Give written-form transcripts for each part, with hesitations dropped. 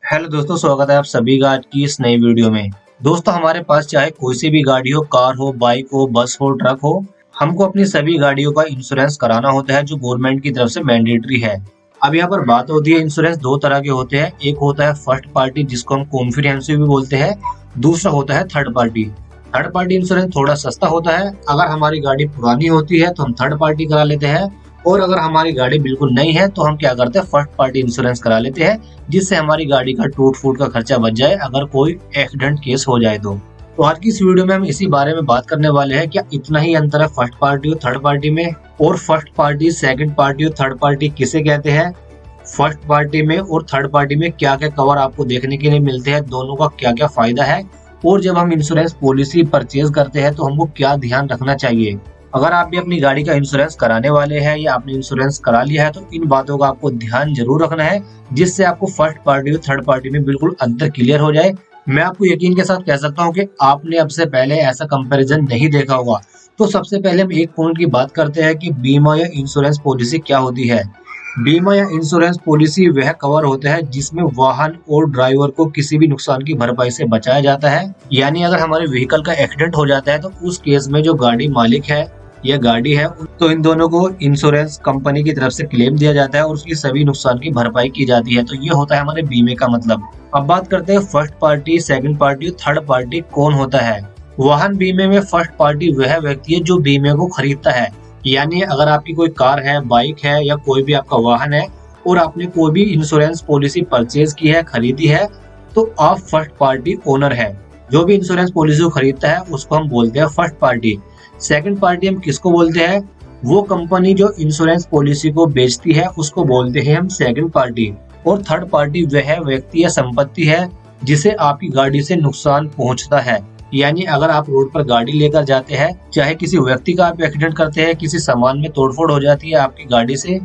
Hello दोस्तों, स्वागत है आप सभी का आज की इस नई वीडियो में। दोस्तों, हमारे पास चाहे कोई सी भी गाड़ी हो, कार हो, बाइक हो, बस हो, ट्रक हो, हमको अपनी सभी गाड़ियों का इंश्योरेंस कराना होता है जो गवर्नमेंट की तरफ से मैंडेटरी है। अब यहाँ पर बात होती है, इंश्योरेंस दो तरह के होते हैं। एक होता है फर्स्ट पार्टी जिसको हम कॉम्प्रिहेंसिव भी बोलते हैं, दूसरा होता है third party. Third party insurance थोड़ा सस्ता होता है। अगर हमारी गाड़ी पुरानी होती है तो हम थर्ड पार्टी करा लेते हैं, और अगर हमारी गाड़ी बिल्कुल नई है तो हम क्या करते हैं, फर्स्ट पार्टी इंश्योरेंस करा लेते हैं, जिससे हमारी गाड़ी का टूट फूट का खर्चा बच जाए अगर कोई एक्सीडेंट केस हो जाए तो आज की इस वीडियो में हम इसी बारे में बात करने वाले हैं। क्या इतना ही अंतर है फर्स्ट पार्टी और थर्ड पार्टी में? और फर्स्ट पार्टी, सेकंड पार्टी और थर्ड पार्टी किसे कहते हैं? फर्स्ट पार्टी में और थर्ड पार्टी में क्या क्या कवर आपको देखने के लिए मिलते हैं, दोनों का क्या क्या फायदा है, और जब हम इंश्योरेंस पॉलिसी परचेज करते हैं तो हमको क्या ध्यान रखना चाहिए। अगर आप भी अपनी गाड़ी का इंश्योरेंस कराने वाले हैं या आपने इंश्योरेंस करा लिया है तो इन बातों का आपको ध्यान जरूर रखना है, जिससे आपको फर्स्ट पार्टी और थर्ड पार्टी में बिल्कुल अंतर क्लियर हो जाए। मैं आपको यकीन के साथ कह सकता हूं कि आपने अब से पहले ऐसा कंपैरिजन नहीं देखा होगा। तो सबसे पहले हम एक पॉइंट की बात करते हैं कि बीमा या इंश्योरेंस पॉलिसी क्या होती है। बीमा या इंश्योरेंस पॉलिसी वह कवर होता है जिसमें वाहन और ड्राइवर को किसी भी नुकसान की भरपाई से बचाया जाता है। यानी अगर हमारे व्हीकल का एक्सीडेंट हो जाता है तो उस केस में जो गाड़ी मालिक है या गाड़ी है, तो इन दोनों को इंश्योरेंस कंपनी की तरफ से क्लेम दिया जाता है और उसकी सभी नुकसान की भरपाई की जाती है। तो ये होता है हमारे बीमे का मतलब। अब बात करते हैं first party, second party, third party कौन होता है। वाहन बीमे में फर्स्ट पार्टी वह व्यक्ति है जो बीमे को खरीदता है। यानी अगर आपकी कोई कार है, बाइक है या कोई भी आपका वाहन है और आपने कोई भी इंश्योरेंस पॉलिसी परचेज की है, खरीदी है, तो आप फर्स्ट पार्टी ओनर है। जो भी इंश्योरेंस पॉलिसी को खरीदता है उसको हम बोलते हैं फर्स्ट पार्टी। सेकंड पार्टी हम किसको बोलते हैं? वो कंपनी जो इंश्योरेंस पॉलिसी को बेचती है उसको बोलते हैं हम सेकंड पार्टी। और थर्ड पार्टी वह व्यक्ति या संपत्ति है जिसे आपकी गाड़ी से नुकसान पहुंचता है। यानी अगर आप रोड पर गाड़ी लेकर जाते हैं, चाहे किसी व्यक्ति का आप एक्सीडेंट करते हैं, किसी सामान में तोड़फोड़ हो जाती है आपकी गाड़ी से,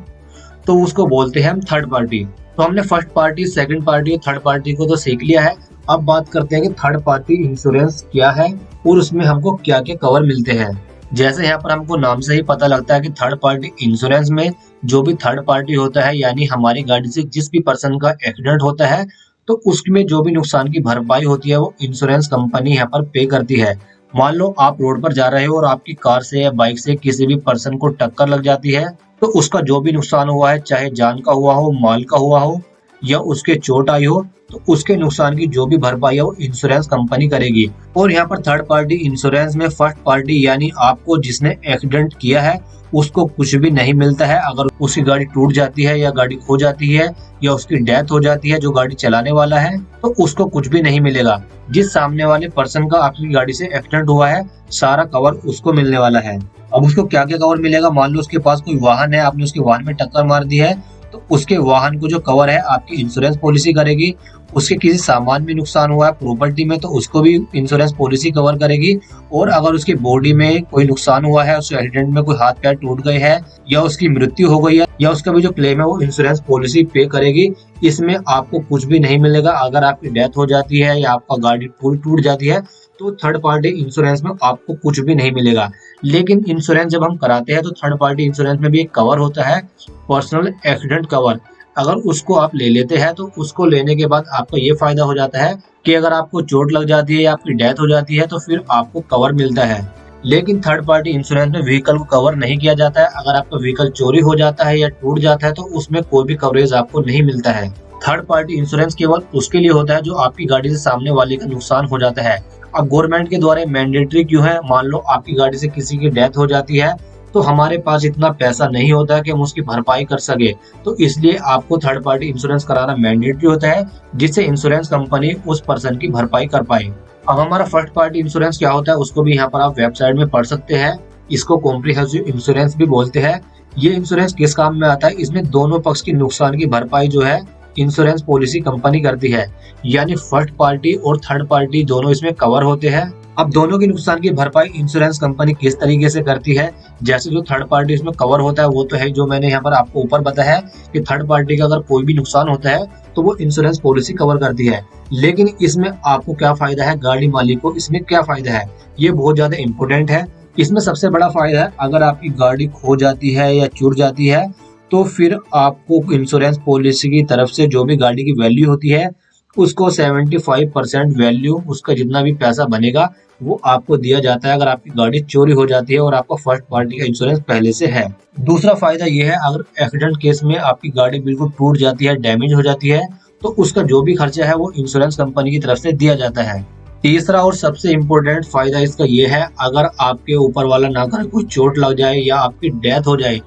तो उसको बोलते हैं हम थर्ड पार्टी। तो हमने फर्स्ट पार्टी, सेकंड पार्टी और थर्ड पार्टी को तो सीख लिया है। अब बात करते हैं कि थर्ड पार्टी इंश्योरेंस क्या है और उसमें हमको क्या क्या कवर मिलते हैं। जैसे यहाँ पर हमको नाम से ही पता लगता है कि थर्ड पार्टी इंश्योरेंस में जो भी थर्ड पार्टी होता है, यानी हमारी गाड़ी से जिस भी पर्सन का एक्सीडेंट होता है, तो उसमें जो भी नुकसान की भरपाई होती है वो इंश्योरेंस कंपनी यहाँ पर पे करती है। मान लो आप रोड पर जा रहे हो और आपकी कार से या बाइक से किसी भी पर्सन को टक्कर लग जाती है, तो उसका जो भी नुकसान हुआ है, चाहे जान का हुआ हो, माल का हुआ हो या उसके चोट आई हो, तो उसके नुकसान की जो भी भरपाई है वो इंश्योरेंस कंपनी करेगी। और यहाँ पर थर्ड पार्टी इंश्योरेंस में फर्स्ट पार्टी यानी आपको जिसने एक्सीडेंट किया है उसको कुछ भी नहीं मिलता है। अगर उसकी गाड़ी टूट जाती है या गाड़ी खो जाती है या उसकी डेथ हो जाती है जो गाड़ी चलाने वाला है, तो उसको कुछ भी नहीं मिलेगा। जिस सामने वाले पर्सन का आपकी गाड़ी से एक्सीडेंट हुआ है, सारा कवर उसको मिलने वाला है। अब उसको क्या क्या कवर मिलेगा? मान लो उसके पास कोई वाहन है, आपने उसके वाहन में टक्कर मार दी है, तो उसके वाहन को जो कवर है आपकी इंश्योरेंस पॉलिसी करेगी। उसके किसी सामान में नुकसान हुआ है प्रॉपर्टी में, तो उसको भी इंश्योरेंस पॉलिसी कवर करेगी। और अगर उसकी बॉडी में कोई नुकसान हुआ है, उसके एक्सीडेंट में कोई हाथ पैर टूट गए हैं या उसकी मृत्यु हो गई है, या उसका भी जो क्लेम है वो इंश्योरेंस पॉलिसी पे करेगी। इसमें आपको कुछ भी नहीं मिलेगा। अगर आपकी डेथ हो जाती है या आपका गाड़ी पूरी टूट जाती है तो थर्ड पार्टी इंश्योरेंस में आपको कुछ भी नहीं मिलेगा। लेकिन इंश्योरेंस जब हम कराते हैं तो थर्ड पार्टी इंश्योरेंस में भी एक कवर होता है, पर्सनल एक्सीडेंट कवर। अगर उसको आप ले लेते हैं तो उसको लेने के बाद आपको ये फायदा हो जाता है कि अगर आपको चोट लग जाती है या आपकी डेथ हो जाती है तो फिर आपको कवर मिलता है। लेकिन थर्ड पार्टी इंश्योरेंस में व्हीकल को कवर नहीं किया जाता है। अगर आपका व्हीकल चोरी हो जाता है या टूट जाता है तो उसमें कोई भी कवरेज आपको नहीं मिलता है। थर्ड पार्टी इंश्योरेंस केवल उसके लिए होता है जो आपकी गाड़ी से सामने वाले का नुकसान हो जाता है। अब गवर्नमेंट के द्वारा मैंडेटरी क्यों है? मान लो आपकी गाड़ी से किसी की डेथ हो जाती है तो हमारे पास इतना पैसा नहीं होता है कि हम उसकी भरपाई कर सके, तो इसलिए आपको थर्ड पार्टी इंश्योरेंस कराना मैंडेटरी होता है, जिससे इंश्योरेंस कंपनी उस पर्सन की भरपाई कर पाए। अब हमारा फर्स्ट पार्टी इंश्योरेंस क्या होता है उसको भी यहाँ पर आप वेबसाइट में पढ़ सकते हैं। इसको कॉम्प्रिहेंसिव इंश्योरेंस भी बोलते हैं। ये इंश्योरेंस किस काम में आता है? इसमें दोनों पक्ष की नुकसान की भरपाई जो है इंश्योरेंस पॉलिसी कंपनी करती है। यानी फर्स्ट पार्टी और थर्ड पार्टी दोनों इसमें कवर होते हैं। अब दोनों की नुकसान की भरपाई इंश्योरेंस कंपनी किस तरीके से करती है? जैसे जो थर्ड पार्टी इसमें कवर होता है वो तो है जो मैंने यहाँ पर आपको ऊपर बताया है कि थर्ड पार्टी का अगर कोई भी नुकसान होता है तो वो इंश्योरेंस पॉलिसी कवर करती है। लेकिन इसमें आपको क्या फायदा है, गाड़ी मालिक को इसमें क्या फायदा है, ये बहुत ज्यादा इंपॉर्टेंट है। इसमें सबसे बड़ा फायदा है, अगर आपकी गाड़ी खो जाती है या चुर जाती है तो फिर आपको इंश्योरेंस पॉलिसी की तरफ से जो भी गाड़ी की वैल्यू होती है उसको 75% वैल्यू, उसका जितना भी पैसा बनेगा वो आपको दिया जाता है अगर आपकी गाड़ी चोरी हो जाती है और आपका फर्स्ट पार्टी का इंश्योरेंस पहले से है। दूसरा फायदा ये है, अगर एक्सीडेंट केस में आपकी गाड़ी बिल्कुल टूट जाती है, डैमेज हो जाती है, तो उसका जो भी खर्चा है वो इंश्योरेंस कंपनी की तरफ से दिया जाता है। तीसरा और सबसे इम्पोर्टेंट फायदा इसका ये है, अगर आपके ऊपर वाला ना करे कोई चोट लग जाए या आपकी डेथ हो जाए,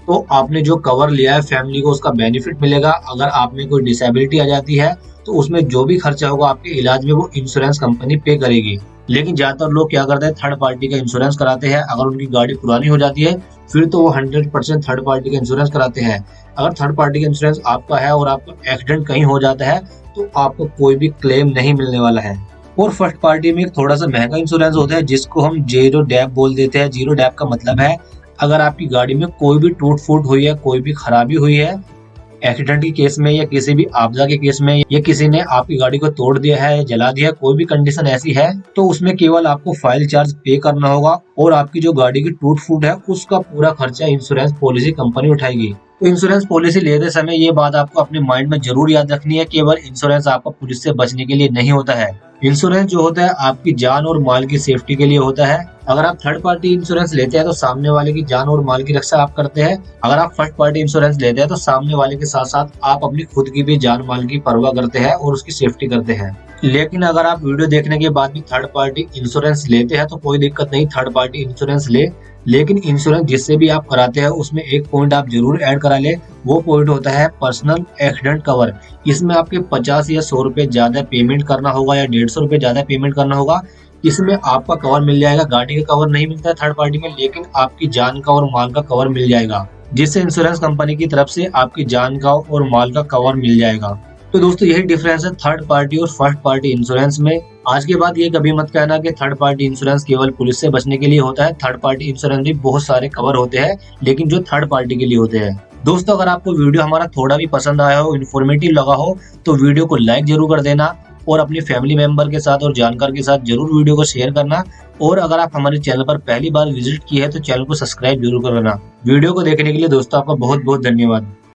तो आपने जो कवर लिया है फैमिली को उसका बेनिफिट मिलेगा। अगर आप में कोई डिसेबिलिटी आ जाती है तो उसमें जो भी खर्चा होगा आपके इलाज में वो इंश्योरेंस कंपनी पे करेगी। लेकिन ज्यादातर लोग क्या करते हैं, थर्ड पार्टी का इंश्योरेंस कराते हैं। अगर उनकी गाड़ी पुरानी हो जाती है फिर तो वो 100% थर्ड पार्टी का इंश्योरेंस कराते हैं। अगर थर्ड पार्टी का इंश्योरेंस आपका है और आपका एक्सीडेंट कहीं हो जाता है तो आपको कोई भी क्लेम नहीं मिलने वाला है। और फर्स्ट पार्टी में एक थोड़ा सा महंगा इंश्योरेंस होता है जिसको हम जीरो डेप बोल देते हैं। जीरो डेप का मतलब है, अगर आपकी गाड़ी में कोई भी टूट फूट हुई है, कोई भी खराबी हुई है एक्सीडेंट के केस में या किसी भी आपदा के केस में, या किसी ने आपकी गाड़ी को तोड़ दिया है, जला दिया है, कोई भी कंडीशन ऐसी है, तो उसमें केवल आपको फाइल चार्ज पे करना होगा और आपकी जो गाड़ी की टूट फूट है उसका पूरा खर्चा इंश्योरेंस पॉलिसी कंपनी उठाएगी। तो इंश्योरेंस पॉलिसी लेते समय ये बात आपको अपने माइंड में जरूर याद रखनी है, केवल इंश्योरेंस आपका पुलिस से बचने के लिए नहीं होता है। इंश्योरेंस जो होता है आपकी जान और माल की सेफ्टी के लिए होता है। अगर आप थर्ड पार्टी इंश्योरेंस लेते हैं तो सामने वाले की जान और माल की रक्षा आप करते हैं। अगर आप फर्स्ट पार्टी इंश्योरेंस लेते हैं तो सामने वाले के साथ साथ आप अपनी खुद की भी जान माल की परवाह करते हैं और उसकी सेफ्टी करते हैं। लेकिन अगर आप वीडियो देखने के बाद भी थर्ड पार्टी इंश्योरेंस लेते हैं तो कोई दिक्कत नहीं, थर्ड पार्टी इंश्योरेंस ले। लेकिन इंश्योरेंस जिससे भी आप कराते हैं उसमें एक पॉइंट आप जरूर ऐड करा ले, वो पॉइंट होता है पर्सनल एक्सीडेंट कवर। इसमें आपके 50 या 100 रुपए ज्यादा पेमेंट करना होगा या 150 रुपए ज्यादा पेमेंट करना होगा। इसमें आपका कवर मिल जाएगा, गाड़ी का कवर नहीं मिलता है थर्ड पार्टी में, लेकिन आपकी जान का और माल का कवर मिल जाएगा, जिससे इंश्योरेंस कंपनी की तरफ से आपकी जान का और माल का कवर मिल जाएगा। तो दोस्तों यही डिफरेंस है थर्ड पार्टी और फर्स्ट पार्टी इंश्योरेंस में। आज के बाद ये कभी मत कहना कि थर्ड पार्टी इंश्योरेंस केवल पुलिस से बचने के लिए होता है। थर्ड पार्टी इंश्योरेंस भी बहुत सारे कवर होते हैं, लेकिन जो थर्ड पार्टी के लिए होते हैं। दोस्तों अगर आपको वीडियो हमारा थोड़ा भी पसंद आया हो, इन्फॉर्मेटिव लगा हो, तो वीडियो को लाइक जरूर कर देना और अपनी फैमिली मेंबर के साथ और जानकार के साथ जरूर वीडियो को शेयर करना। और अगर आप हमारे चैनल पर पहली बार विजिट किए हैं तो चैनल को सब्सक्राइब जरूर करना। वीडियो को देखने के लिए दोस्तों आपका बहुत बहुत धन्यवाद।